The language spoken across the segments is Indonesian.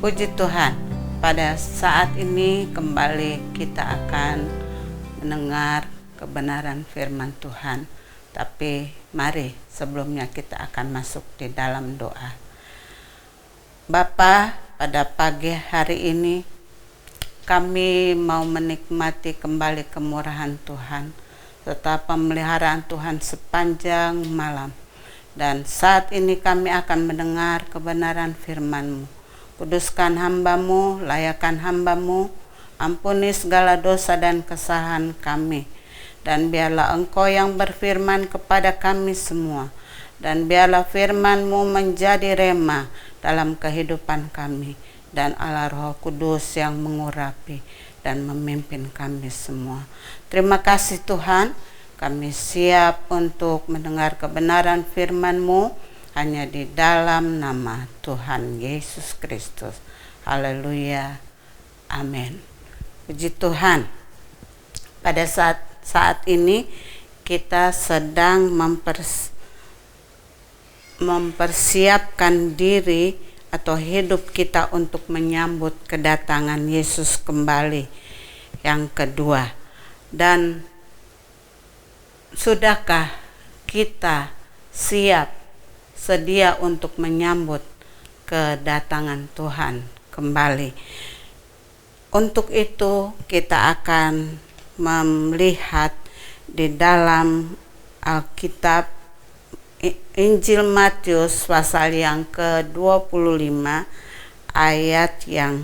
Puji Tuhan, pada saat ini kembali kita akan mendengar kebenaran firman Tuhan. Tapi mari sebelumnya kita akan masuk di dalam doa. Bapa, pada pagi hari ini kami mau menikmati kembali kemurahan Tuhan serta pemeliharaan Tuhan sepanjang malam. Dan saat ini kami akan mendengar kebenaran firman-Mu. Kuduskan hamba-Mu, layakkan hamba-Mu, ampuni segala dosa dan kesalahan kami. Dan biarlah Engkau yang berfirman kepada kami semua. Dan biarlah firman-Mu menjadi rema dalam kehidupan kami. Dan Allah Roh Kudus yang mengurapi dan memimpin kami semua. Terima kasih Tuhan. Kami siap untuk mendengar kebenaran firman-Mu hanya di dalam nama Tuhan Yesus Kristus. Haleluya. Amin. Puji Tuhan. Pada saat ini kita sedang mempersiapkan diri atau hidup kita untuk menyambut kedatangan Yesus kembali yang kedua. Dan sudahkah kita siap sedia untuk menyambut kedatangan Tuhan kembali? Untuk itu kita akan melihat di dalam Alkitab Injil Matius pasal yang ke-25 ayat yang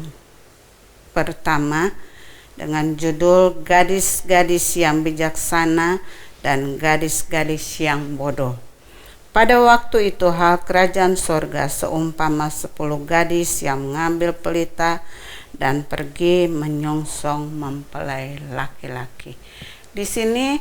pertama dengan judul Gadis-gadis yang bijaksana dan gadis-gadis yang bodoh. Pada waktu itu hal kerajaan sorga seumpama 10 gadis yang mengambil pelita dan pergi menyongsong mempelai laki-laki. Di sini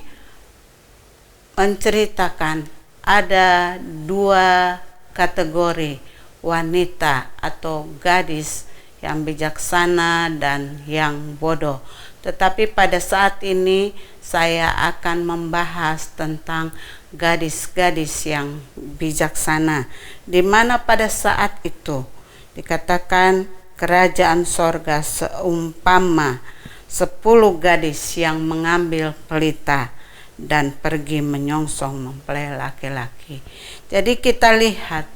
menceritakan ada 2 kategori wanita atau gadis yang bijaksana dan yang bodoh. Tetapi pada saat ini saya akan membahas tentang gadis-gadis yang bijaksana, di mana pada saat itu dikatakan kerajaan sorga seumpama 10 gadis yang mengambil pelita dan pergi menyongsong mempelai laki-laki. Jadi kita lihat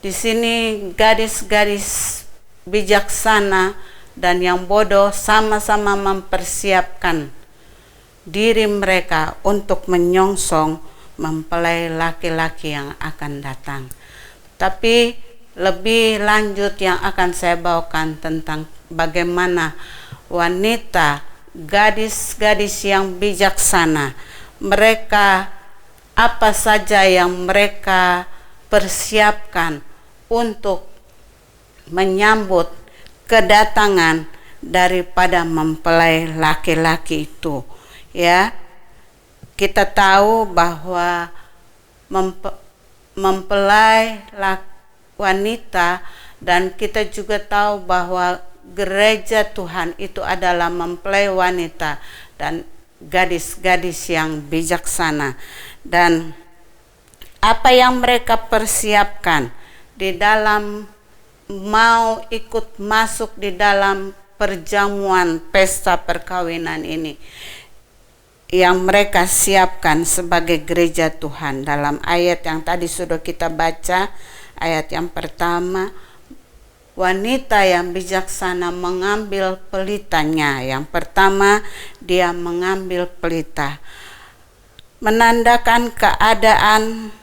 di sini gadis-gadis bijaksana dan yang bodoh sama-sama mempersiapkan diri mereka untuk menyongsong mempelai laki-laki yang akan datang. Tapi lebih lanjut yang akan saya bawakan tentang bagaimana wanita, gadis-gadis yang bijaksana, mereka apa saja yang mereka persiapkan untuk menyambut kedatangan daripada mempelai laki-laki itu. Ya, kita tahu bahwa mempelai wanita, dan kita juga tahu bahwa gereja Tuhan itu adalah mempelai wanita dan gadis-gadis yang bijaksana. Dan apa yang mereka persiapkan di dalam mau ikut masuk di dalam perjamuan pesta perkawinan ini, yang mereka siapkan sebagai gereja Tuhan. Dalam ayat yang tadi sudah kita baca, ayat yang pertama, wanita yang bijaksana mengambil pelitanya. Yang pertama, dia mengambil pelita, menandakan keadaan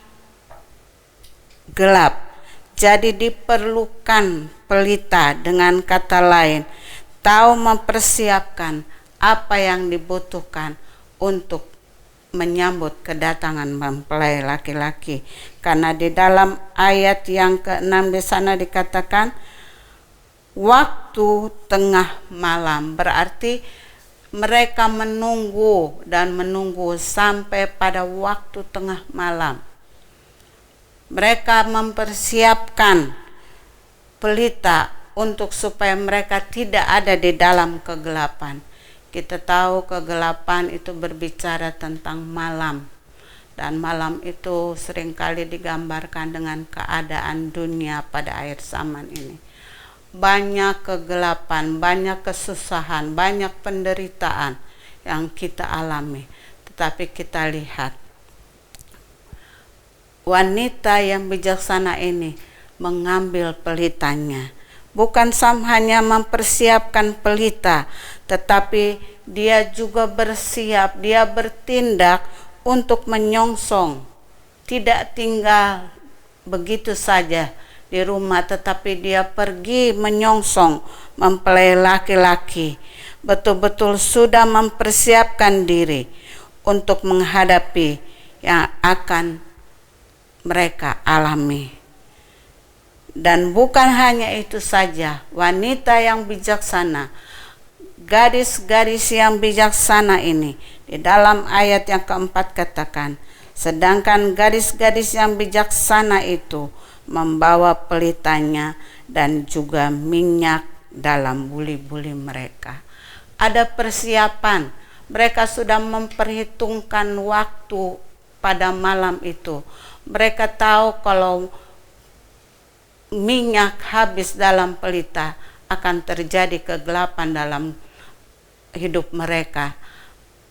gelap. Jadi diperlukan pelita, dengan kata lain, tahu mempersiapkan apa yang dibutuhkan untuk menyambut kedatangan mempelai laki-laki. Karena di dalam ayat yang ke-6 di sana dikatakan waktu tengah malam, berarti mereka menunggu dan menunggu sampai pada waktu tengah malam. Mereka mempersiapkan pelita untuk supaya mereka tidak ada di dalam kegelapan. Kita tahu kegelapan itu berbicara tentang malam. Dan malam itu seringkali digambarkan dengan keadaan dunia pada akhir zaman ini. banyak kegelapan, banyak kesusahan, banyak penderitaan yang kita alami. Tetapi kita lihat wanita yang bijaksana ini mengambil pelitanya. Bukan hanya mempersiapkan pelita, tetapi dia juga bersiap, dia bertindak untuk menyongsong. Tidak tinggal begitu saja di rumah, tetapi dia pergi menyongsong mempelai laki-laki. Betul-betul sudah mempersiapkan diri untuk menghadapi yang akan mereka alami. Dan bukan hanya itu saja, wanita yang bijaksana, gadis-gadis yang bijaksana ini, di dalam ayat yang keempat katakan, sedangkan gadis-gadis yang bijaksana itu membawa pelitanya dan juga minyak dalam buli-buli mereka. Ada persiapan, mereka sudah memperhitungkan waktu pada malam itu. Mereka tahu kalau minyak habis dalam pelita akan terjadi kegelapan dalam hidup mereka.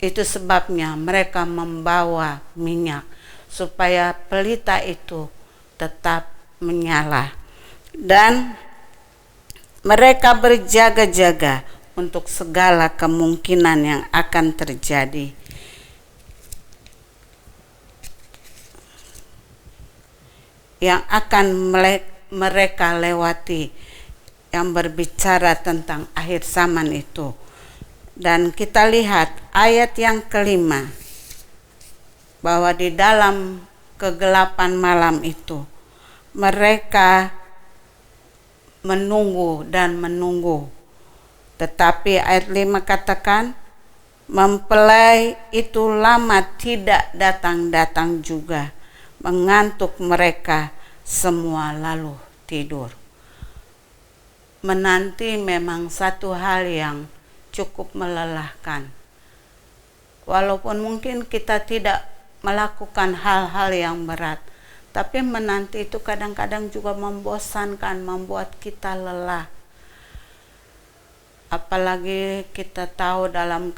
Itu sebabnya mereka membawa minyak supaya pelita itu tetap menyala. Dan mereka berjaga-jaga untuk segala kemungkinan yang akan terjadi. Yang akan mereka lewati, yang berbicara tentang akhir zaman itu. Dan kita lihat ayat yang kelima, bahwa di dalam kegelapan malam itu mereka menunggu dan menunggu. Tetapi ayat 5 katakan, mempelai itu lama tidak datang-datang juga, mengantuk mereka semua lalu tidur. Menanti memang satu hal yang cukup melelahkan. Walaupun mungkin kita tidak melakukan hal-hal yang berat, tapi menanti itu kadang-kadang juga membosankan, membuat kita lelah. Apalagi kita tahu dalam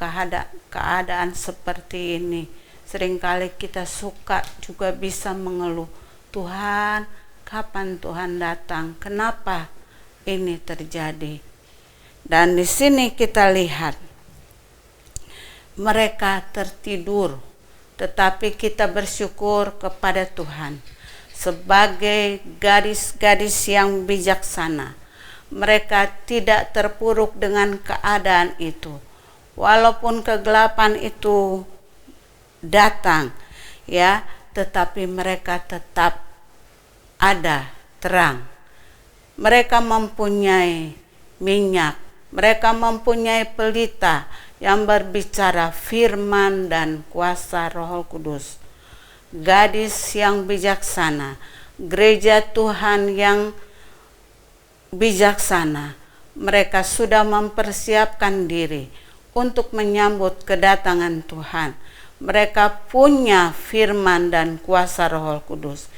keadaan seperti ini, seringkali kita suka juga bisa mengeluh, Tuhan, kapan Tuhan datang? Kenapa ini terjadi? Dan di sini kita lihat mereka tertidur, tetapi kita bersyukur kepada Tuhan. Sebagai gadis-gadis yang bijaksana, mereka tidak terpuruk dengan keadaan itu. Walaupun kegelapan itu datang, ya, tetapi mereka tetap ada terang. Mereka mempunyai minyak, mereka mempunyai pelita yang berbicara firman dan kuasa Roh Kudus. Gadis yang bijaksana, gereja Tuhan yang bijaksana, mereka sudah mempersiapkan diri untuk menyambut kedatangan Tuhan. Mereka punya firman dan kuasa Roh Kudus.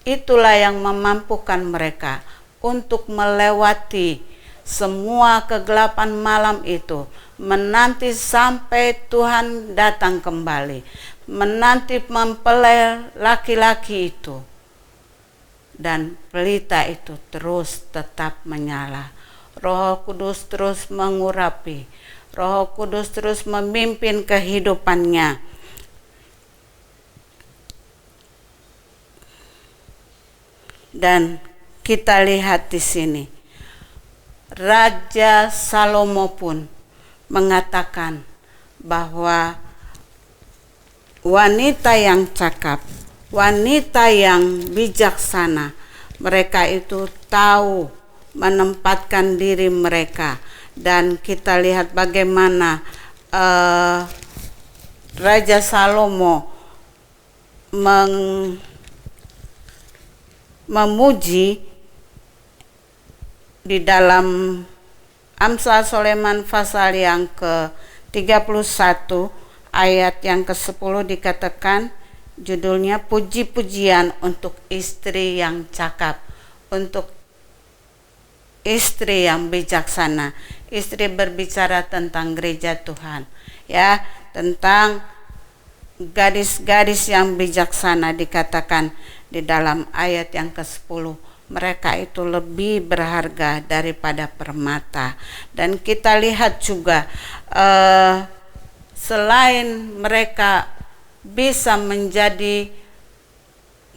Itulah yang memampukan mereka untuk melewati semua kegelapan malam itu, menanti sampai Tuhan datang kembali, menanti mempelai laki-laki itu, dan pelita itu terus tetap menyala. Roh Kudus terus mengurapi, Roh Kudus terus memimpin kehidupannya. Dan kita lihat di sini, Raja Salomo pun mengatakan bahwa wanita yang cakap, wanita yang bijaksana, mereka itu tahu menempatkan diri mereka. Dan kita lihat bagaimana Raja Salomo memuji di dalam Amsal Sulaiman pasal yang ke-31 ayat yang ke-10 dikatakan, judulnya puji-pujian untuk istri yang cakap, untuk istri yang bijaksana. Istri berbicara tentang gereja Tuhan, ya, tentang gadis-gadis yang bijaksana. Dikatakan di dalam ayat yang ke-10, mereka itu lebih berharga daripada permata. Dan kita lihat juga selain mereka bisa menjadi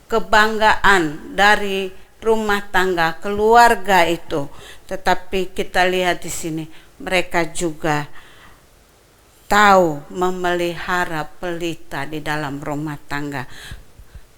kebanggaan dari rumah tangga keluarga itu, tetapi kita lihat di sini mereka juga tahu memelihara pelita di dalam rumah tangga.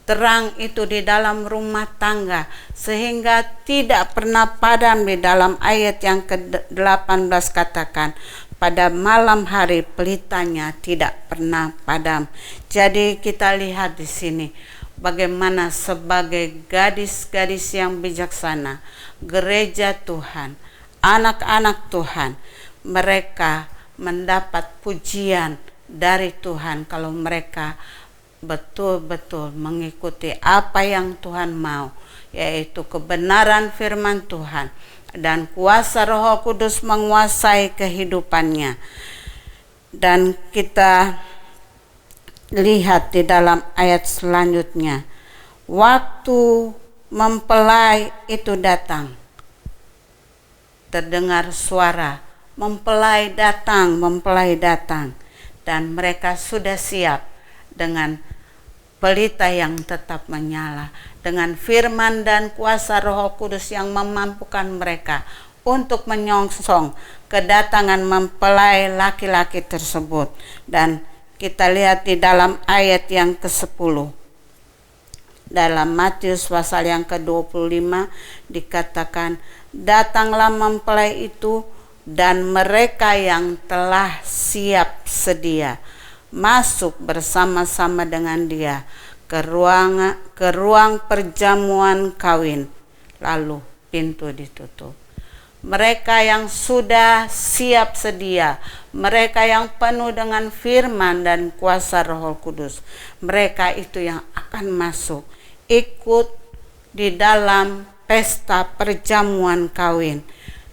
Terang itu di dalam rumah tangga sehingga tidak pernah padam. Di dalam ayat yang ke-18 katakan, pada malam hari pelitanya tidak pernah padam. Jadi kita lihat di sini bagaimana sebagai gadis-gadis yang bijaksana, gereja Tuhan, anak-anak Tuhan, mereka mendapat pujian dari Tuhan kalau mereka betul-betul mengikuti apa yang Tuhan mau, yaitu kebenaran firman Tuhan dan kuasa Roh Kudus menguasai kehidupannya. Dan kita lihat di dalam ayat selanjutnya, waktu mempelai itu datang, terdengar suara mempelai datang, dan mereka sudah siap dengan pelita yang tetap menyala, dengan firman dan kuasa Roh Kudus yang memampukan mereka untuk menyongsong kedatangan mempelai laki-laki tersebut. Dan kita lihat di dalam ayat yang ke-10 dalam Matius pasal yang ke-25 dikatakan, datanglah mempelai itu dan mereka yang telah siap sedia masuk bersama-sama dengan dia ke ruang perjamuan kawin, lalu pintu ditutup. Mereka yang sudah siap sedia, mereka yang penuh dengan firman dan kuasa Roh Kudus, mereka itu yang akan masuk ikut di dalam pesta perjamuan kawin.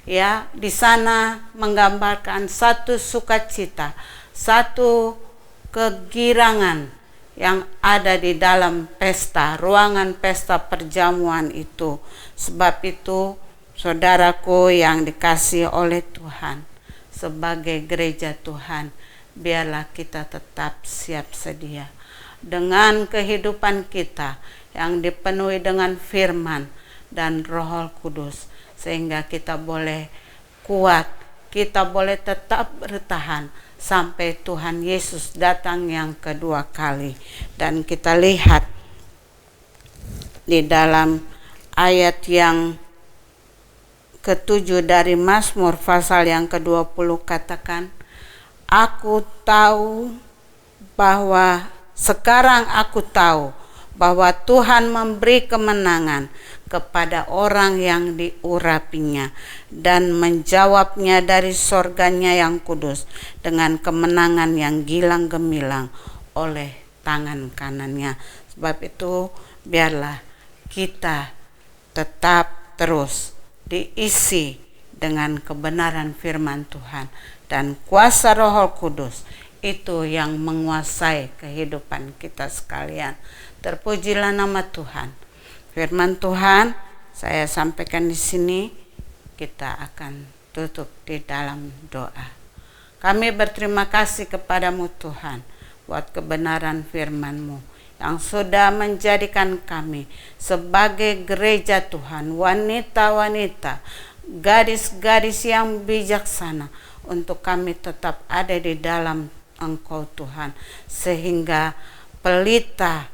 Ya, di sana menggambarkan satu sukacita, satu kegirangan yang ada di dalam pesta, ruangan pesta perjamuan itu. Sebab itu, saudaraku yang dikasihi oleh Tuhan, sebagai gereja Tuhan, biarlah kita tetap siap sedia dengan kehidupan kita yang dipenuhi dengan firman dan Roh Kudus, sehingga kita boleh kuat, kita boleh tetap bertahan sampai Tuhan Yesus datang yang kedua kali. Dan kita lihat di dalam ayat yang ke-7 dari Mazmur pasal yang ke-20 katakan, aku tahu bahwa sekarang aku tahu bahwa Tuhan memberi kemenangan kepada orang yang diurapinya dan menjawabnya dari sorganya yang kudus dengan kemenangan yang gilang gemilang oleh tangan kanannya. Sebab itu biarlah kita tetap terus diisi dengan kebenaran firman Tuhan dan kuasa Roh Kudus itu yang menguasai kehidupan kita sekalian. Terpujilah nama Tuhan. Firman Tuhan saya sampaikan di sini, kita akan tutup di dalam doa. Kami berterima kasih kepadamu Tuhan buat kebenaran firman-Mu yang sudah menjadikan kami sebagai gereja Tuhan, wanita-wanita, gadis-gadis yang bijaksana, untuk kami tetap ada di dalam Engkau Tuhan, sehingga pelita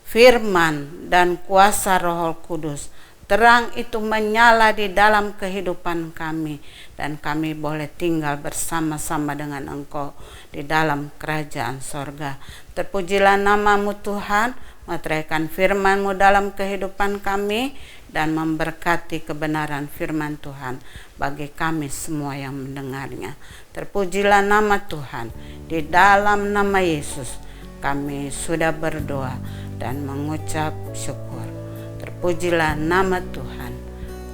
firman dan kuasa Roh Kudus terang itu menyala di dalam kehidupan kami, dan kami boleh tinggal bersama-sama dengan Engkau di dalam kerajaan sorga. Terpujilah nama-Mu Tuhan, meteraikan firman-Mu dalam kehidupan kami dan memberkati kebenaran firman Tuhan bagi kami semua yang mendengarnya. Terpujilah nama Tuhan. Di dalam nama Yesus kami sudah berdoa dan mengucap syukur. Terpujilah nama Tuhan.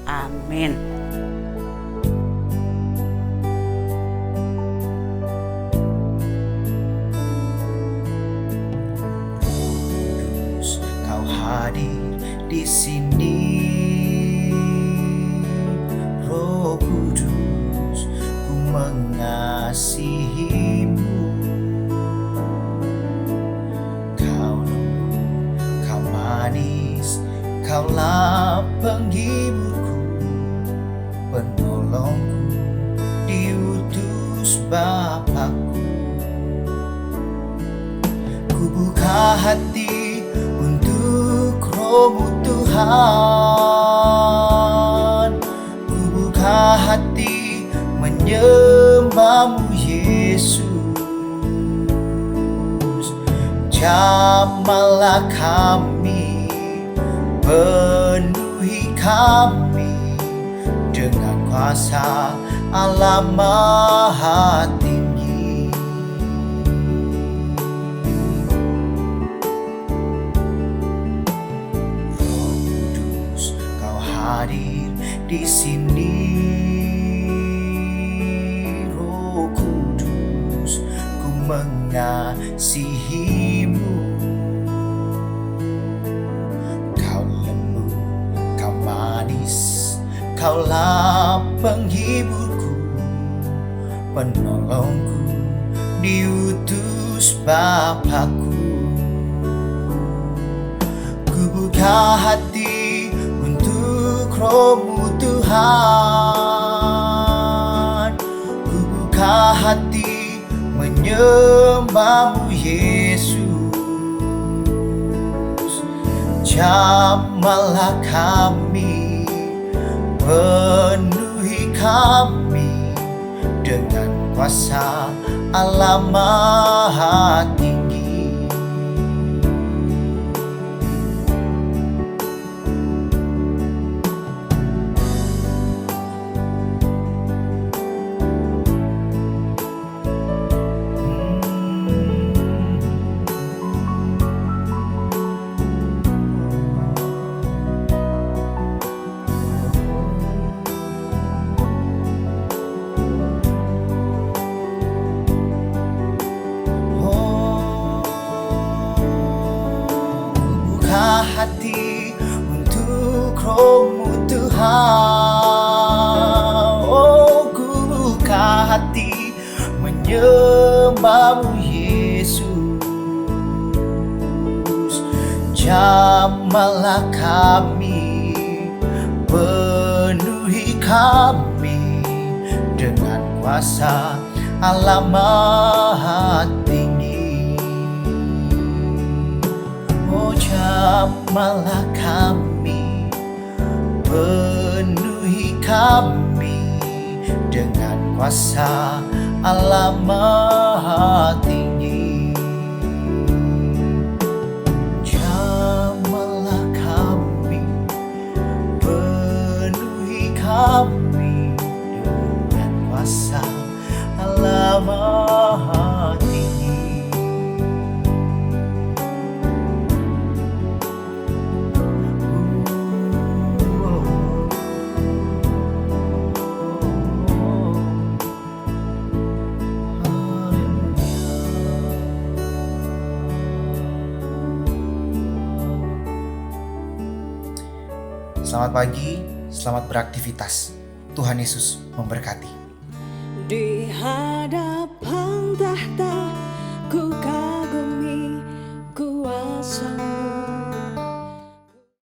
Amin. Kau hadir di sini, Roh Kudus, ku mengasihimu. Kau lembut, kau manis, kaulah penghiburku, penolongku, diutus Bapakku. Ku buka hati untuk Roh-Mu Tuhan, ku buka hati menyembah-Mu Yesus. Jamahlah kami, penuhi kami dengan kuasa Allah Maha Tinggi. Roh Kudus, kau hadir di sini. Roh Kudus, ku mengasihimu. Kau lembut, kau manis, kaulah penghiburku, penolongku, diutus Bapakku. Ku buka hati untuk Roh-Mu Tuhan, ku buka hati menyembah-Mu Yesus. Jamahlah kami, penuhi kami dengan kuasa Allah Maha Tinggi. Hati untuk Roh-Mu Tuhan, oh ku buka hati menyembah-Mu Yesus. Jamahlah kami, penuhi kami dengan kuasa Allah Maha Tinggi. Jamahlah kami, penuhi kami dengan kuasa Allah Maha Tinggi. Jamahlah kami, penuhi kami dengan kuasa Allah Maha Tinggi. Selamat pagi, selamat beraktivitas. Tuhan Yesus memberkati. Di hadapan tahta